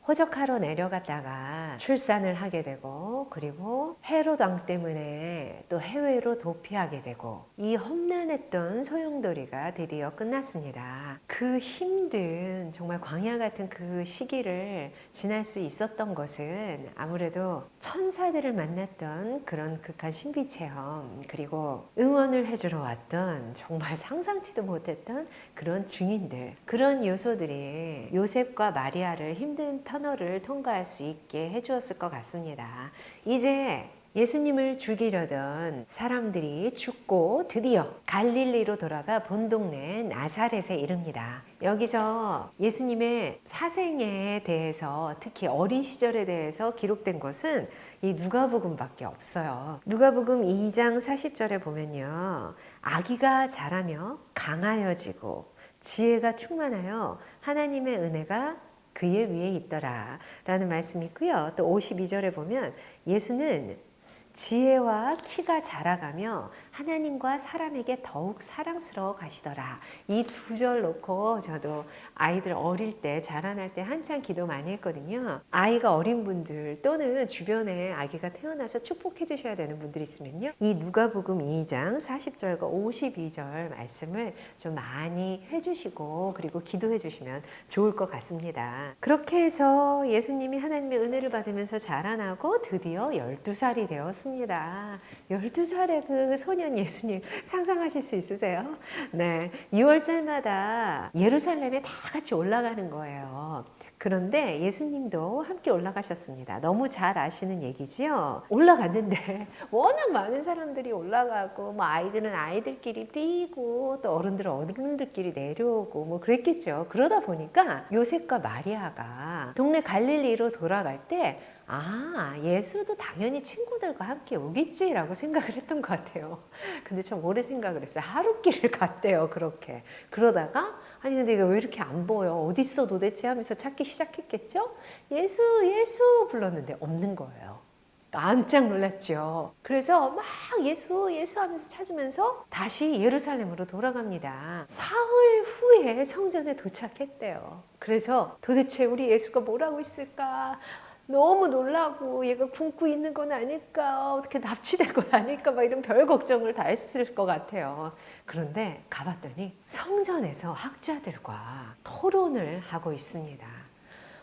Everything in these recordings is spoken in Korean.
호적하러 내려갔다가 출산을 하게 되고, 그리고 헤롯 왕 때문에 또 해외로 도피하게 되고, 이 험난했던 소용돌이가 드디어 끝났습니다. 그 힘든 정말 광야 같은 그 시기를 지날 수 있었던 것은 아무래도 천사들을 만났던 그런 극한 신비 체험, 그리고 응원을 해주러 왔던 정말 상상치도 못했던 그런 증인들, 그런 요소들이 요셉과 마리아를 힘든 터널을 통과할 수 있게 해주었을 것 같습니다. 이제 예수님을 죽이려던 사람들이 죽고 드디어 갈릴리로 돌아가 본 동네 나사렛에 이릅니다. 여기서 예수님의 사생애에 대해서, 특히 어린 시절에 대해서 기록된 것은 이 누가복음밖에 없어요. 누가복음 2장 40절에 보면요, 아기가 자라며 강하여지고 지혜가 충만하여 하나님의 은혜가 그의 위에 있더라 라는 말씀이 있고요. 또 52절에 보면 예수는 지혜와 키가 자라가며 하나님과 사람에게 더욱 사랑스러워 가시더라. 이 두 절 놓고 저도 아이들 어릴 때, 자라날 때 한참 기도 많이 했거든요. 아이가 어린 분들 또는 주변에 아기가 태어나서 축복해 주셔야 되는 분들이 있으면요, 이 누가복음 2장 40절과 52절 말씀을 좀 많이 해주시고 그리고 기도해 주시면 좋을 것 같습니다. 그렇게 해서 예수님이 하나님의 은혜를 받으면서 자라나고 드디어 12살이 되었습니다. 12살의 그 소년 예수님 상상하실 수 있으세요? 네, 6월절마다 예루살렘에 다 같이 올라가는 거예요. 그런데 예수님도 함께 올라가셨습니다. 너무 잘 아시는 얘기지요? 올라갔는데 워낙 많은 사람들이 올라가고, 뭐 아이들은 아이들끼리 뛰고 또 어른들은 어른들끼리 내려오고 뭐 그랬겠죠. 그러다 보니까 요셉과 마리아가 동네 갈릴리로 돌아갈 때 예수도 당연히 친구들과 함께 오겠지라고 생각을 했던 것 같아요. 근데 참 오래 생각을 했어요. 하루길을 갔대요, 그렇게. 그러다가 아니 근데 이거 왜 이렇게 안 보여? 어딨어 도대체 하면서 찾기 시작했겠죠? 예수 예수 불렀는데 없는 거예요. 깜짝 놀랐죠. 그래서 막 예수 예수 하면서 찾으면서 다시 예루살렘으로 돌아갑니다. 사흘 후에 성전에 도착했대요. 그래서 도대체 우리 예수가 뭐라고 있을까? 너무 놀라고, 얘가 굶고 있는 건 아닐까, 어떻게 납치된 건 아닐까, 막 이런 별 걱정을 다 했을 것 같아요. 그런데 가봤더니 성전에서 학자들과 토론을 하고 있습니다.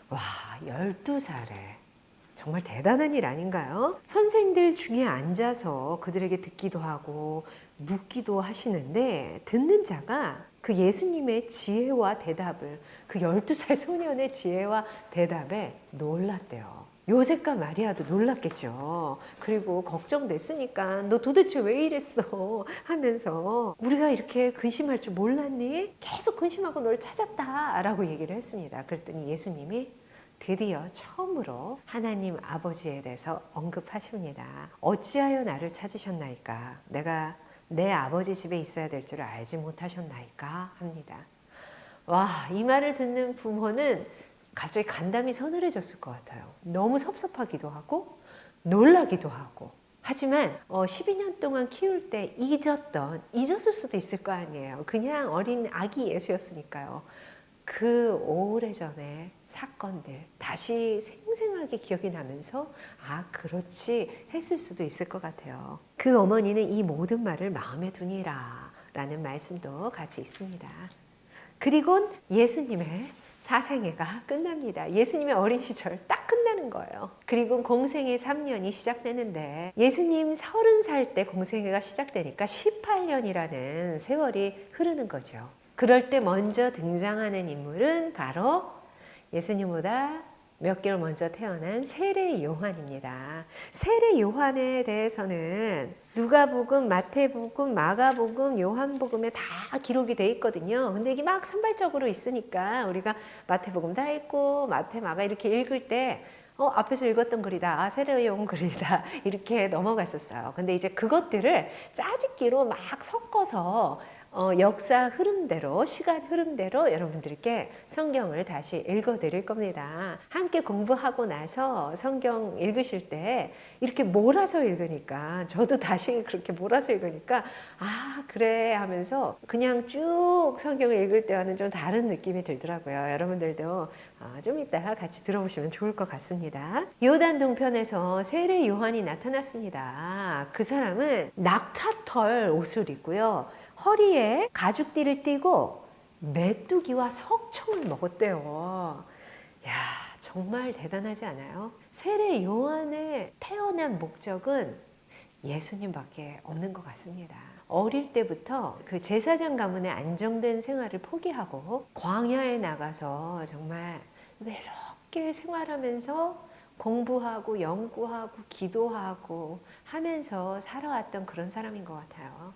와, 12살에 정말 대단한 일 아닌가요? 선생들 중에 앉아서 그들에게 듣기도 하고 묻기도 하시는데, 듣는 자가 그 예수님의 지혜와 대답을, 그 12살 소년의 지혜와 대답에 놀랐대요. 요셉과 마리아도 놀랐겠죠. 그리고 걱정됐으니까 너 도대체 왜 이랬어 하면서, 우리가 이렇게 근심할 줄 몰랐니? 계속 근심하고 널 찾았다 라고 얘기를 했습니다. 그랬더니 예수님이 드디어 처음으로 하나님 아버지에 대해서 언급하십니다. 어찌하여 나를 찾으셨나이까? 내가 내 아버지 집에 있어야 될 줄 알지 못하셨나이까? 합니다. 와, 이 말을 듣는 부모는 갑자기 간담이 서늘해졌을 것 같아요. 너무 섭섭하기도 하고 놀라기도 하고. 하지만 12년 동안 키울 때 잊었을 수도 있을 거 아니에요. 그냥 어린 아기 예수였으니까요. 그 오래전의 사건들 다시 생생하게 기억이 나면서 그렇지 했을 수도 있을 것 같아요. 그 어머니는 이 모든 말을 마음에 두니라 라는 말씀도 같이 있습니다. 그리고 예수님의 사생애가 끝납니다. 예수님의 어린 시절 딱 끝나는 거예요. 그리고 공생애 3년이 시작되는데, 예수님 30살 때 공생애가 시작되니까 18년이라는 세월이 흐르는 거죠. 그럴 때 먼저 등장하는 인물은 바로 예수님보다 몇 개월 먼저 태어난 세례 요한입니다. 세례 요한에 대해서는 누가복음, 마태복음, 마가복음, 요한복음에 다 기록이 돼 있거든요. 근데 이게 막 산발적으로 있으니까 우리가 마태복음 다 읽고 마태, 마가 이렇게 읽을 때 앞에서 읽었던 글이다, 세례 요한 글이다, 이렇게 넘어갔었어요. 근데 이제 그것들을 짜집기로 막 섞어서 역사 흐름대로, 시간 흐름대로 여러분들께 성경을 다시 읽어드릴 겁니다. 함께 공부하고 나서 성경 읽으실 때 이렇게 몰아서 읽으니까, 저도 다시 그렇게 몰아서 읽으니까 아 그래 하면서 그냥 쭉 성경을 읽을 때와는 좀 다른 느낌이 들더라고요. 여러분들도 좀 이따 같이 들어보시면 좋을 것 같습니다. 요단 동편에서 세례 요한이 나타났습니다. 그 사람은 낙타털 옷을 입고요, 허리에 가죽띠를 띠고 메뚜기와 석청을 먹었대요. 야, 정말 대단하지 않아요? 세례 요한의 태어난 목적은 예수님밖에 없는 것 같습니다. 어릴 때부터 그 제사장 가문의 안정된 생활을 포기하고 광야에 나가서 정말 외롭게 생활하면서 공부하고 연구하고 기도하고 하면서 살아왔던 그런 사람인 것 같아요.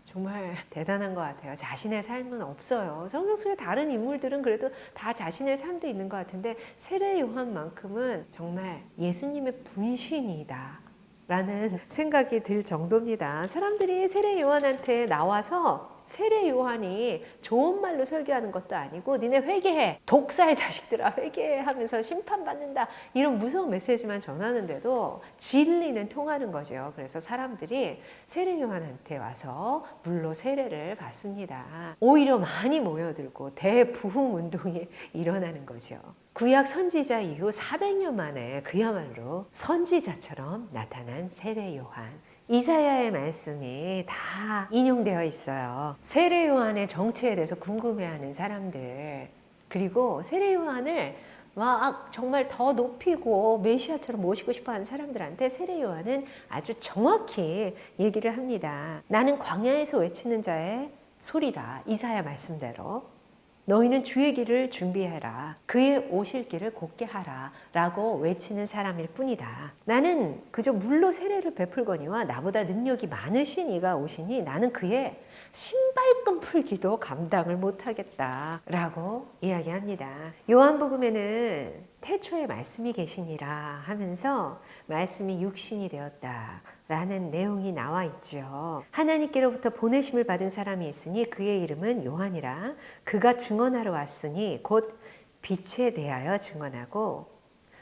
정말 대단한 것 같아요. 자신의 삶은 없어요. 성경 속의 다른 인물들은 그래도 다 자신의 삶도 있는 것 같은데 세례 요한만큼은 정말 예수님의 분신이다 라는 생각이 들 정도입니다. 사람들이 세례 요한한테 나와서 세례 요한이 좋은 말로 설교하는 것도 아니고 니네 회개해, 독사의 자식들아 회개해 하면서 심판받는다, 이런 무서운 메시지만 전하는데도 진리는 통하는 거죠. 그래서 사람들이 세례 요한한테 와서 물로 세례를 받습니다. 오히려 많이 모여들고 대부흥 운동이 일어나는 거죠. 구약 선지자 이후 400년 만에 그야말로 선지자처럼 나타난 세례 요한. 이사야의 말씀이 다 인용되어 있어요. 세례 요한의 정체에 대해서 궁금해하는 사람들, 그리고 세례 요한을 막 정말 더 높이고 메시아처럼 모시고 싶어하는 사람들한테 세례 요한은 아주 정확히 얘기를 합니다. 나는 광야에서 외치는 자의 소리다. 이사야 말씀대로. 너희는 주의 길을 준비해라. 그의 오실 길을 곧게 하라. 라고 외치는 사람일 뿐이다. 나는 그저 물로 세례를 베풀거니와 나보다 능력이 많으신 이가 오시니 나는 그의 신발끈 풀기도 감당을 못하겠다. 라고 이야기합니다. 요한복음에는 태초에 말씀이 계시니라 하면서 말씀이 육신이 되었다 라는 내용이 나와 있죠. 하나님께로부터 보내심을 받은 사람이 있으니 그의 이름은 요한이라. 그가 증언하러 왔으니 곧 빛에 대하여 증언하고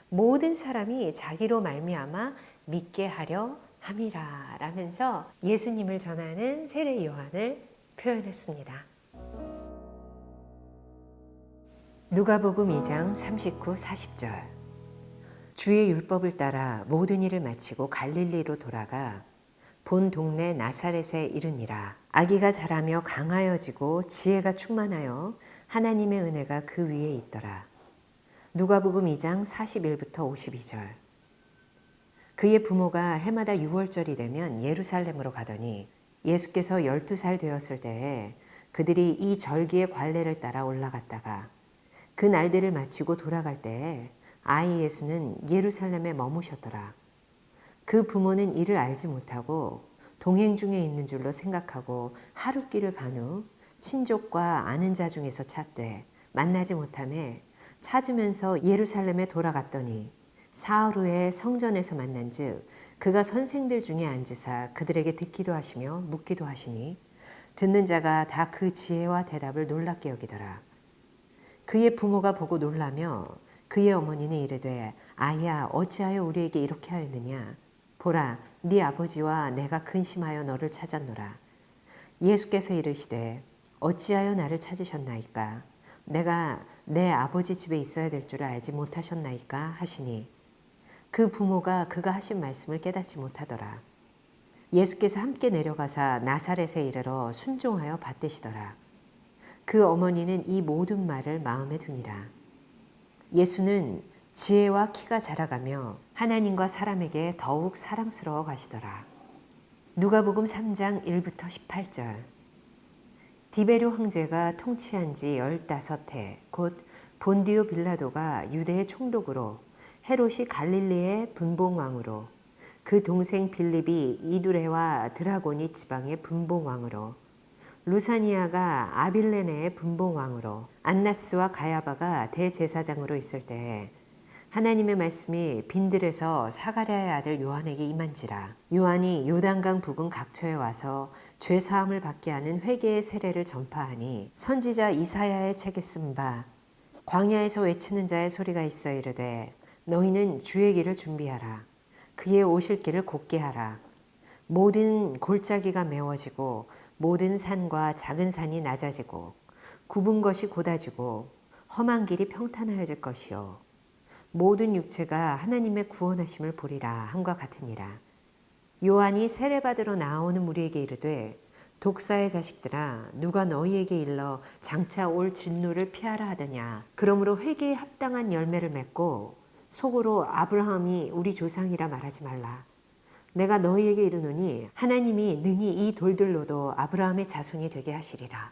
모든 사람이 자기로 말미암아 믿게 하려 함이라 라면서 예수님을 전하는 세례 요한을 표현했습니다. 누가복음 2장 39, 40절. 주의 율법을 따라 모든 일을 마치고 갈릴리로 돌아가 본 동네 나사렛에 이르니라. 아기가 자라며 강하여지고 지혜가 충만하여 하나님의 은혜가 그 위에 있더라. 누가복음 2장 41부터 52절. 그의 부모가 해마다 6월절이 되면 예루살렘으로 가더니 예수께서 12살 되었을 때에 그들이 이 절기의 관례를 따라 올라갔다가 그 날들을 마치고 돌아갈 때에 아이 예수는 예루살렘에 머무셨더라. 그 부모는 이를 알지 못하고 동행 중에 있는 줄로 생각하고 하룻길을 간 후 친족과 아는 자 중에서 찾되 만나지 못하매 찾으면서 예루살렘에 돌아갔더니 사흘 후에 성전에서 만난즉 그가 선생들 중에 앉으사 그들에게 듣기도 하시며 묻기도 하시니 듣는 자가 다 그 지혜와 대답을 놀랍게 여기더라. 그의 부모가 보고 놀라며 그의 어머니는 이르되 아이야 어찌하여 우리에게 이렇게 하였느냐. 보라 네 아버지와 내가 근심하여 너를 찾았노라. 예수께서 이르시되 어찌하여 나를 찾으셨나이까. 내가 내 아버지 집에 있어야 될 줄 알지 못하셨나이까 하시니 그 부모가 그가 하신 말씀을 깨닫지 못하더라. 예수께서 함께 내려가사 나사렛에 이르러 순종하여 받드시더라. 그 어머니는 이 모든 말을 마음에 두니라. 예수는 지혜와 키가 자라가며 하나님과 사람에게 더욱 사랑스러워 가시더라. 누가복음 3장 1부터 18절. 디베르 황제가 통치한 지 15해 곧 본디오 빌라도가 유대의 총독으로 헤롯이 갈릴리의 분봉왕으로 그 동생 빌립이 이두레와 드라고니 지방의 분봉왕으로 루사니아가 아빌레네의 분봉왕으로 안나스와 가야바가 대제사장으로 있을 때에 하나님의 말씀이 빈들에서 사가랴의 아들 요한에게 임한지라. 요한이 요단강 부근 각처에 와서 죄 사함을 받게 하는 회개의 세례를 전파하니 선지자 이사야의 책에 쓴 바 광야에서 외치는 자의 소리가 있어 이르되 너희는 주의 길을 준비하라. 그의 오실 길을 곧게 하라. 모든 골짜기가 메워지고 모든 산과 작은 산이 낮아지고 굽은 것이 곧아지고 험한 길이 평탄하여질 것이요 모든 육체가 하나님의 구원하심을 보리라 함과 같으니라. 요한이 세례받으러 나오는 무리에게 이르되 독사의 자식들아 누가 너희에게 일러 장차 올 진노를 피하라 하더냐. 그러므로 회개에 합당한 열매를 맺고 속으로 아브라함이 우리 조상이라 말하지 말라. 내가 너희에게 이르노니 하나님이 능히 이 돌들로도 아브라함의 자손이 되게 하시리라.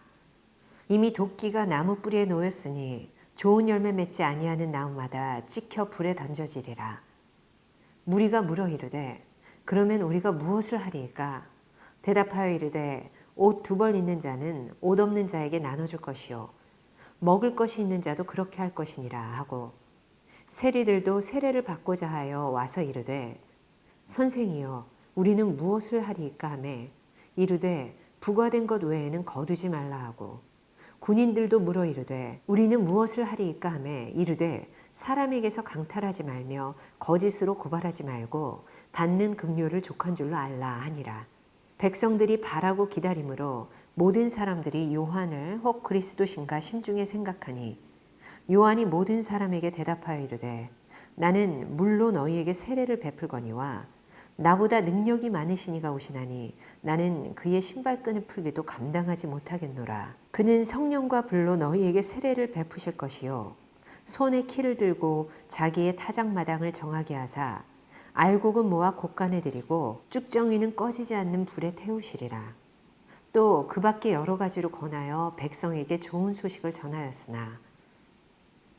이미 도끼가 나무 뿌리에 놓였으니 좋은 열매 맺지 아니하는 나무마다 찍혀 불에 던져지리라. 무리가 물어 이르되 그러면 우리가 무엇을 하리이까? 대답하여 이르되 옷 두 벌 있는 자는 옷 없는 자에게 나눠줄 것이요 먹을 것이 있는 자도 그렇게 할 것이니라 하고 세리들도 세례를 받고자 하여 와서 이르되 선생이여 우리는 무엇을 하리이까 하매 이르되 부과된 것 외에는 거두지 말라 하고 군인들도 물어 이르되 우리는 무엇을 하리이까 하매 이르되 사람에게서 강탈하지 말며 거짓으로 고발하지 말고 받는 급료를 족한 줄로 알라 하니라. 백성들이 바라고 기다림으로 모든 사람들이 요한을 혹 그리스도신가 심중에 생각하니 요한이 모든 사람에게 대답하여 이르되 나는 물로 너희에게 세례를 베풀거니와 나보다 능력이 많으시니가 오시나니 나는 그의 신발끈을 풀기도 감당하지 못하겠노라. 그는 성령과 불로 너희에게 세례를 베푸실 것이요 손에 키를 들고 자기의 타작마당을 정하게 하사 알곡은 모아 곳간에 들이고 쭉정이는 꺼지지 않는 불에 태우시리라. 또 그 밖에 여러 가지로 권하여 백성에게 좋은 소식을 전하였으나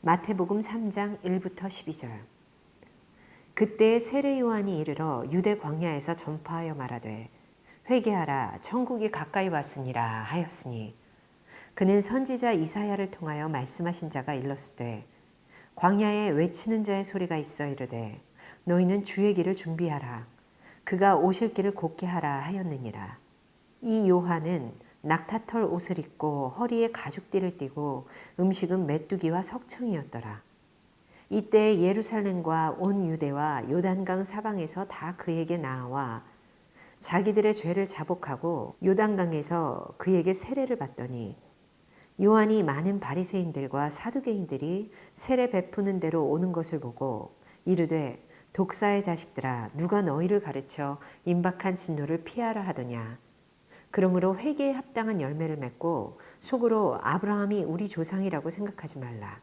마태복음 3장 1부터 12절. 그때 세례 요한이 이르러 유대 광야에서 전파하여 말하되 회개하라 천국이 가까이 왔으니라 하였으니 그는 선지자 이사야를 통하여 말씀하신 자가 일렀으되 광야에 외치는 자의 소리가 있어 이르되 너희는 주의 길을 준비하라. 그가 오실 길을 곧게 하라 하였느니라. 이 요한은 낙타털 옷을 입고 허리에 가죽띠를 띠고 음식은 메뚜기와 석청이었더라. 이때 예루살렘과 온 유대와 요단강 사방에서 다 그에게 나와 자기들의 죄를 자복하고 요단강에서 그에게 세례를 받더니 요한이 많은 바리새인들과 사두개인들이 세례 베푸는 대로 오는 것을 보고 이르되 독사의 자식들아 누가 너희를 가르쳐 임박한 진노를 피하라 하더냐. 그러므로 회개에 합당한 열매를 맺고 속으로 아브라함이 우리 조상이라고 생각하지 말라.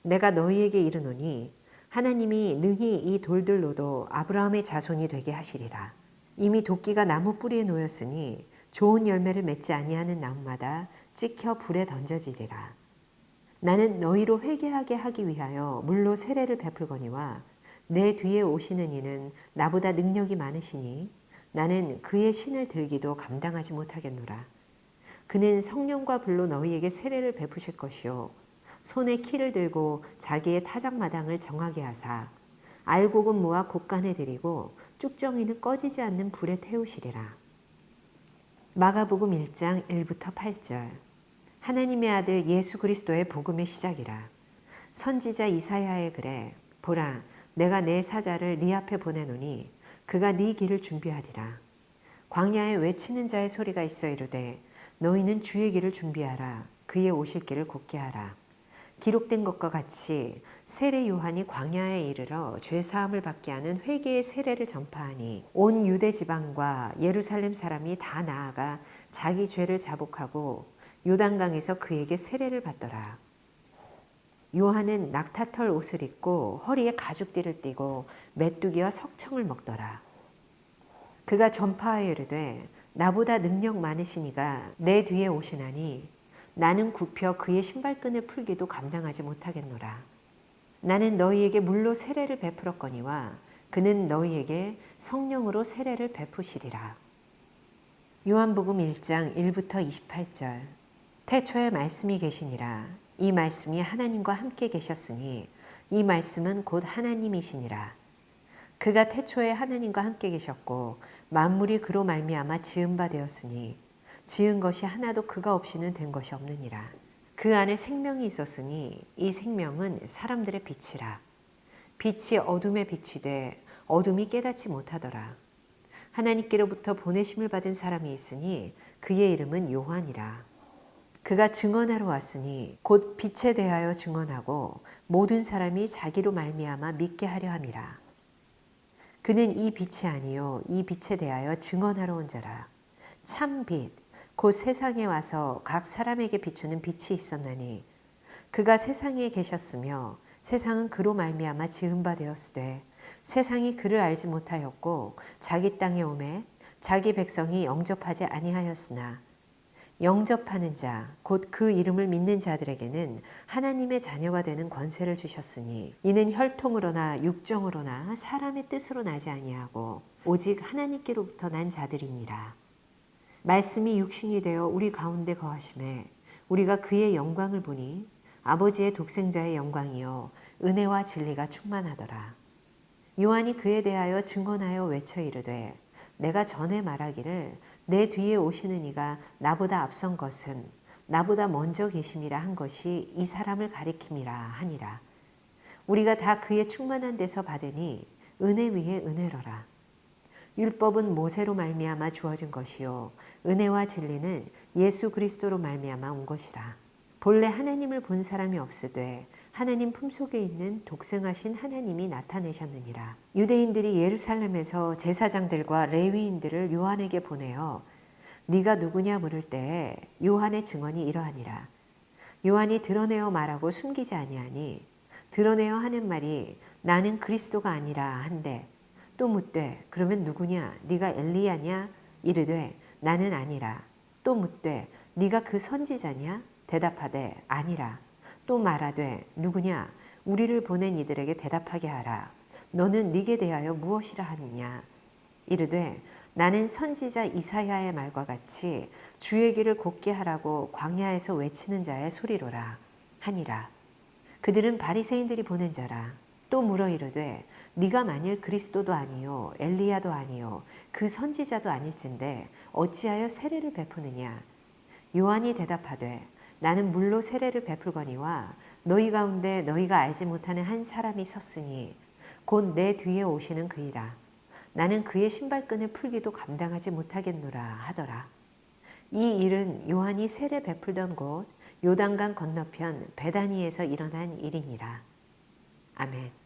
내가 너희에게 이르노니 하나님이 능히 이 돌들로도 아브라함의 자손이 되게 하시리라. 이미 도끼가 나무 뿌리에 놓였으니 좋은 열매를 맺지 아니하는 나무마다 찍혀 불에 던져지리라. 나는 너희로 회개하게 하기 위하여 물로 세례를 베풀거니와 내 뒤에 오시는 이는 나보다 능력이 많으시니 나는 그의 신을 들기도 감당하지 못하겠노라. 그는 성령과 불로 너희에게 세례를 베푸실 것이요 손에 키를 들고 자기의 타작마당을 정하게 하사 알곡은 모아 곳간에 들이고 쭉정이는 꺼지지 않는 불에 태우시리라. 마가복음 1장 1부터 8절. 하나님의 아들 예수 그리스도의 복음의 시작이라. 선지자 이사야의 글에 보라 내가 내 사자를 네 앞에 보내노니 그가 네 길을 준비하리라. 광야에 외치는 자의 소리가 있어 이르되 너희는 주의 길을 준비하라. 그의 오실 길을 곧게 하라. 기록된 것과 같이 세례 요한이 광야에 이르러 죄사함을 받게 하는 회개의 세례를 전파하니 온 유대 지방과 예루살렘 사람이 다 나아가 자기 죄를 자복하고 요단강에서 그에게 세례를 받더라. 요한은 낙타털 옷을 입고 허리에 가죽띠를 띠고 메뚜기와 석청을 먹더라. 그가 전파하여 이르되 나보다 능력 많으시니가 내 뒤에 오시나니 나는 굽혀 그의 신발끈을 풀기도 감당하지 못하겠노라. 나는 너희에게 물로 세례를 베풀었거니와 그는 너희에게 성령으로 세례를 베푸시리라. 요한복음 1장 1부터 28절. 태초에 말씀이 계시니라. 이 말씀이 하나님과 함께 계셨으니 이 말씀은 곧 하나님이시니라. 그가 태초에 하나님과 함께 계셨고 만물이 그로 말미암아 지은 바 되었으니 지은 것이 하나도 그가 없이는 된 것이 없느니라. 그 안에 생명이 있었으니 이 생명은 사람들의 빛이라. 빛이 어둠에 비치되 어둠이 깨닫지 못하더라. 하나님께로부터 보내심을 받은 사람이 있으니 그의 이름은 요한이라. 그가 증언하러 왔으니 곧 빛에 대하여 증언하고 모든 사람이 자기로 말미암아 믿게 하려 함이라. 그는 이 빛이 아니요 이 빛에 대하여 증언하러 온 자라. 참 빛, 곧 세상에 와서 각 사람에게 비추는 빛이 있었나니 그가 세상에 계셨으며 세상은 그로 말미암아 지은 바 되었으되 세상이 그를 알지 못하였고 자기 땅에 오매 자기 백성이 영접하지 아니하였으나 영접하는 자, 곧 그 이름을 믿는 자들에게는 하나님의 자녀가 되는 권세를 주셨으니 이는 혈통으로나 육정으로나 사람의 뜻으로 나지 아니하고 오직 하나님께로부터 난 자들이니라. 말씀이 육신이 되어 우리 가운데 거하심에 우리가 그의 영광을 보니 아버지의 독생자의 영광이요 은혜와 진리가 충만하더라. 요한이 그에 대하여 증언하여 외쳐 이르되 내가 전에 말하기를 내 뒤에 오시는 이가 나보다 앞선 것은 나보다 먼저 계심이라 한 것이 이 사람을 가리킴이라 하니라. 우리가 다 그의 충만한 데서 받으니 은혜 위에 은혜로라. 율법은 모세로 말미암아 주어진 것이요 은혜와 진리는 예수 그리스도로 말미암아 온 것이라. 본래 하나님을 본 사람이 없으되 하나님 품속에 있는 독생하신 하나님이 나타내셨느니라. 유대인들이 예루살렘에서 제사장들과 레위인들을 요한에게 보내어 네가 누구냐 물을 때에 요한의 증언이 이러하니라. 요한이 드러내어 말하고 숨기지 아니하니 드러내어 하는 말이 나는 그리스도가 아니라 한데 또 묻되 그러면 누구냐 네가 엘리야냐 이르되 나는 아니라. 또 묻되 네가 그 선지자냐 대답하되 아니라. 또 말하되 누구냐 우리를 보낸 이들에게 대답하게 하라. 너는 네게 대하여 무엇이라 하느냐 이르되 나는 선지자 이사야의 말과 같이 주의 길을 곧게 하라고 광야에서 외치는 자의 소리로라 하니라. 그들은 바리새인들이 보낸 자라. 또 물어 이르되 네가 만일 그리스도도 아니요 엘리야도 아니요 그 선지자도 아닐진데 어찌하여 세례를 베푸느냐. 요한이 대답하되 나는 물로 세례를 베풀거니와 너희 가운데 너희가 알지 못하는 한 사람이 섰으니 곧 내 뒤에 오시는 그이라. 나는 그의 신발끈을 풀기도 감당하지 못하겠노라 하더라. 이 일은 요한이 세례 베풀던 곳 요단강 건너편 베다니에서 일어난 일이니라. 아멘.